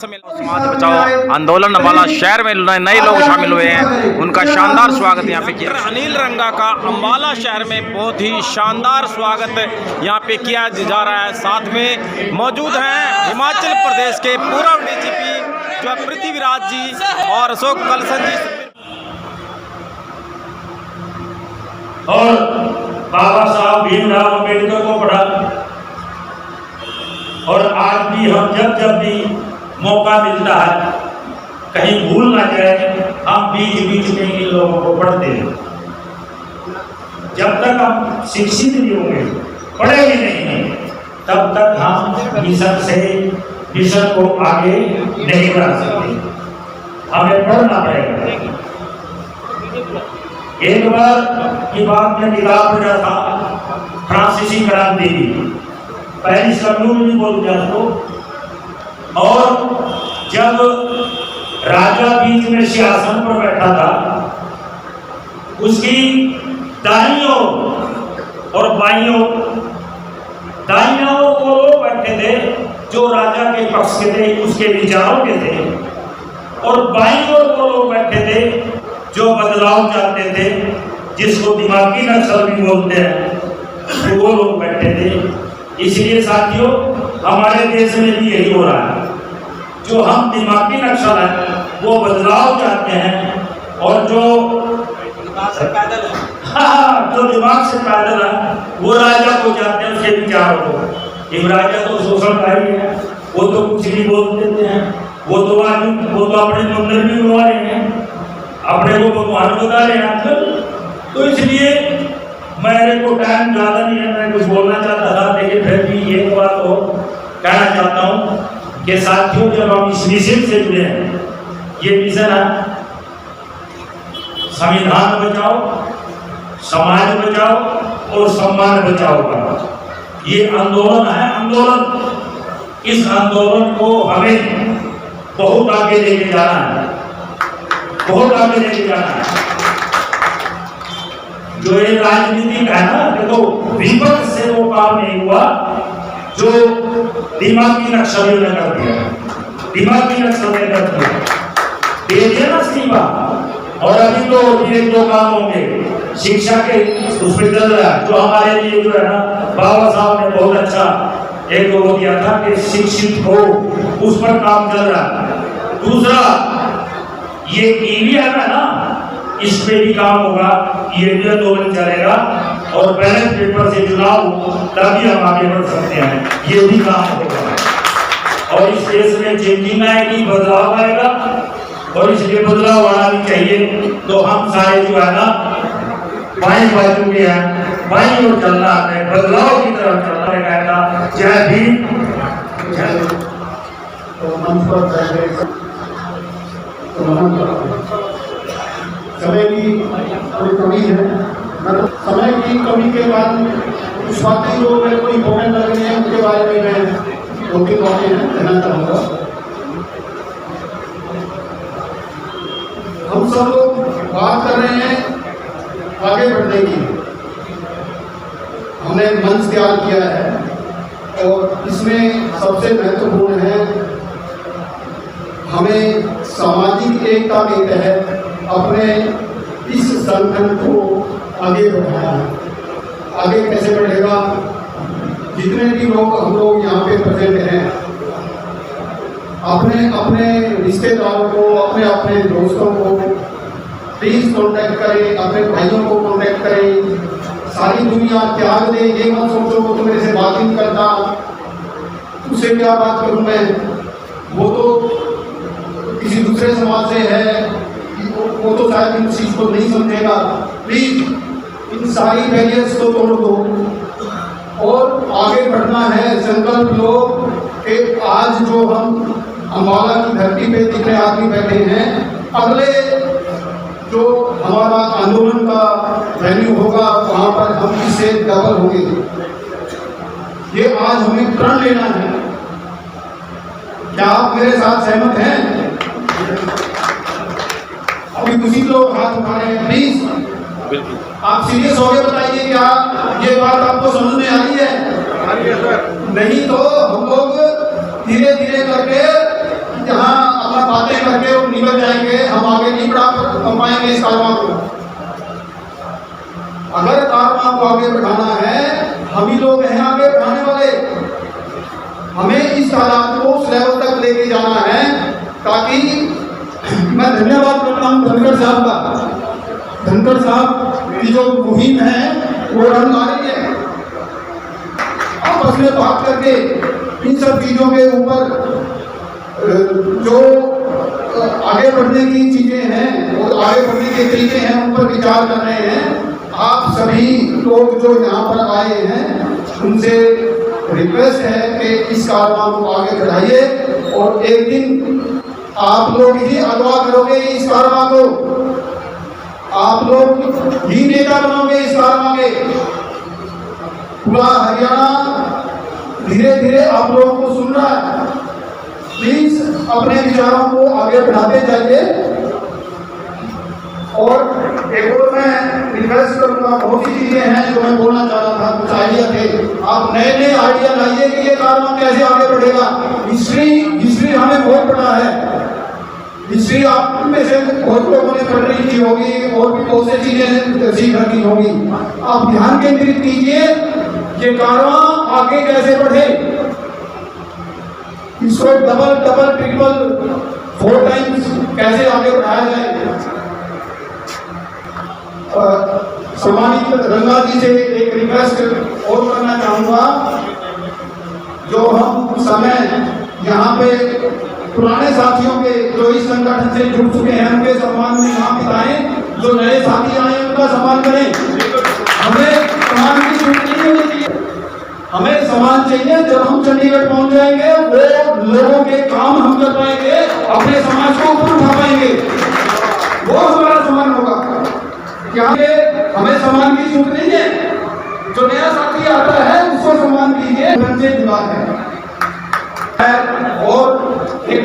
समाज बचाओ आंदोलन अम्बाला शहर में नए लोग शामिल हुए हैं, उनका शानदार स्वागत यहाँ पे किया। अनिल रंगा का अम्बाला शहर में बहुत ही शानदार स्वागत यहाँ पे किया जा रहा है। साथ में मौजूद हैं हिमाचल प्रदेश के पूर्व डीजीपी जो पृथ्वीराज जी और अशोक कलसन जी और बाबा साहब भीमराव अम्बेडकर को पढ़ा। और आज भी हम जब भी मौका मिलता है, कहीं भूल ना जाए, हम बीच में इन लोगों को पढ़ते हैं। जब तक हम शिक्षित नहीं होंगे, पढ़ेंगे नहीं, तब तक हम मिशन को आगे नहीं बढ़ा सकते। हमें पढ़ना पड़ेगा। एक बार की बात में किताब पढ़ रहा था, फ्रांसीसी क्रांति की, पेरिस कम्यून भी बोल गया तो। और जब राजा बीच में सिंहासन पर बैठा था, उसकी दाईं ओर और बाईं ओर, दाईं ओर वो लोग बैठे थे जो राजा के पक्ष के थे, उसके विचारों के थे, और बाईं ओर वो लोग बैठे थे जो बदलाव चाहते थे, जिसको दिमागी नक्सल भी बोलते हैं, तो वो लोग बैठे थे। इसलिए साथियों, हमारे देश में भी यही हो रहा है। जो हम दिमागी नक्सल है वो बदलाव चाहते हैं, और जो दिमाग से पैदल है, जो दिमाग से पैदल है वो राजा को चाहते हैं, उसके विचारों को। एक राजा तो शोषणकारी है, वो तो कुछ भी बोल देते हैं, वो तो अपने मंदिर भी बनवा रहे हैं, अपने को भगवान बता रहे हैं। तो इसलिए मेरे को टाइम ज़्यादा नहीं है, मैं कुछ बोलना चाहता था, लेकिन फिर भी एक बात और कहना चाहता हूँ कि साथियों, जब हम इस मिशन से जुड़े हैं, ये मिशन है संविधान बचाओ, समाज बचाओ और सम्मान बचाओ का। ये आंदोलन है, आंदोलन। इस आंदोलन को हमें बहुत आगे लेके जाना है, बहुत आगे लेके जाना है। जो ये राजनीति का है ना, देखो विपक्ष से वो काम नहीं हुआ जो दिमागी नक्शे ने कर दिया, दिमागी नक्शे ने कर दिया, दे दिया ना इस्तीफा। और अभी तो एक दो काम होंगे, शिक्षा के उस पर चल रहा है, जो हमारे लिए जो है ना, बाबा साहब ने बहुत अच्छा एक वो दिया था कि शिक्षित हो, उस पर काम चल रहा है। दूसरा ये ईवीएम है ना, इस पे भी काम होगा, ये भी आंदोलन चलेगा, और बैलेट पेपर से चुनाव तभी हम आगे बढ़ सकते हैं, ये भी काम होगा। और इस देश में चेंजिंग आएगी, बदलाव आएगा, और इसलिए बदलाव आना भी चाहिए। तो हम सारे जो है ना, बाएं बाजू के हैं, बाईं ओर चलना है, बदलाव की तरफ चलना है। जय भीम। समय की थोड़ी कमी है, समय की कमी के बाद कुछ बातें जो मेरे को इम्पोर्टेंट लग रही है, उनके बारे में मैं दो तीन बातें कहना चाहूँगा। हम सब लोग बात कर रहे हैं आगे बढ़ने की, हमने मंच तैयार किया है, और इसमें सबसे महत्वपूर्ण है हमें सामाजिक एकता के तहत अपने इस संगठन को आगे बढ़ाना है। आगे कैसे बढ़ेगा? जितने भी लोग हम लोग यहाँ पे प्रेजेंट हैं, अपने अपने रिश्तेदारों को, अपने अपने दोस्तों को प्लीज कांटेक्ट करें, अपने भाइयों को कांटेक्ट करें। सारी दुनिया त्याग दे, ये मत सोचो वो तो मेरे से बात नहीं करता, उससे क्या बात करूँ मैं, वो तो किसी दूसरे समाज से है, वो तो शायद इन चीज को नहीं समझेगा। प्लीज इन सारी बैरियर्स को तोड़ दो और आगे बढ़ना है। संकल्प लो कि आज जो हम अम्बाला की धरती पे जितने आदमी बैठे हैं, अगले जो हमारा आंदोलन का वेन्यू होगा, वहाँ पर हम इससे डबल होंगे। ये आज हमें प्रण लेना है। क्या आप मेरे साथ सहमत हैं? अभी कुछ लोग हाथ उठा रहे हैं, प्लीज आप सीरियस हो गए, बताइए क्या ये बात आपको समझ में आ रही है? नहीं तो हम लोग धीरे धीरे करके जाना है, ताकि मैं धन्यवाद करता हूँ धनखड़ साहब का। धनखड़ साहब की जो मुहिम है वो रंग ला रही है। आपस में बात करके इन सब चीज़ों के ऊपर जो आगे बढ़ने की चीज़ें हैं और आगे बढ़ने के तरीके हैं उन पर विचार कर रहे हैं। आप सभी लोग जो यहाँ पर आए हैं उनसे रिक्वेस्ट है कि इस कारवां को आगे बढ़ाइए और एक दिन आप लोग ही अगवा करोगे इस कारवां को, आप लोग ही नेता बनोगे इस कारवां के। पूरा हरियाणा धीरे धीरे आप लोगों को सुन रहा है। प्लीज अपने विचारों को आगे बढ़ाते जाइए। और एक और मैं रिक्वेस्ट करूंगा, बहुत सी चीजें हैं जो मैं बोलना चाह रहा था, कुछ आइडिया थे, आप नए नए आइडिया लाइए कि ये कारवां कैसे आगे बढ़ेगा। हिस्ट्री हमें बहुत पढ़ा है, हिस्ट्री आप में से बहुत लोगों ने पढ़ रही की होगी और भी बहुत सी चीजें सीख रखी होगी। आप ध्यान केंद्रित कीजिए कि कारवां आगे कैसे बढ़े, इसको डबल ट्रिपल 4 टाइम्स कैसे आगे बढ़ाया जाए। सम्मानित रंगा जी से एक रिक्वेस्ट और करना चाहूंगा, जो हम समय यहाँ पे पुराने साथियों के जो इस संगठन से जुड़ चुके हैं उनके सम्मान में यहाँ बिताएं, जो नए साथी आए उनका सम्मान करें। हमें सम्मान की छूट नहीं होनी चाहिए, हमें सम्मान चाहिए। जब हम चंडीगढ़ पहुंच जाएंगे वो लोगों के काम हम कर पाएंगे, अपने समाज को ऊपर उठा पाएंगे, वो हमारा सम्मान होगा। यहाँ पे हमें सम्मान की छूट नहीं है, जो नया साथी आता है उसको सम्मान कीजिए, उनसे जुड़ा है। और एक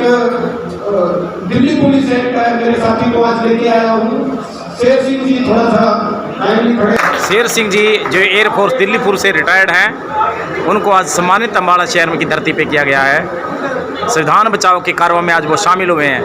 दिल्ली पुलिस से मेरे साथी को आज लेके आया हूँ, शेर सिंह जी, थोड़ा सा टाइमली खड़े। शेर सिंह जी जो एयरफोर्स दिल्ली फोर्स से रिटायर्ड हैं, उनको आज सम्मानित अम्बाला शहर में की धरती पे किया गया है। संविधान बचाओ के कार्यों में आज वो शामिल हुए हैं।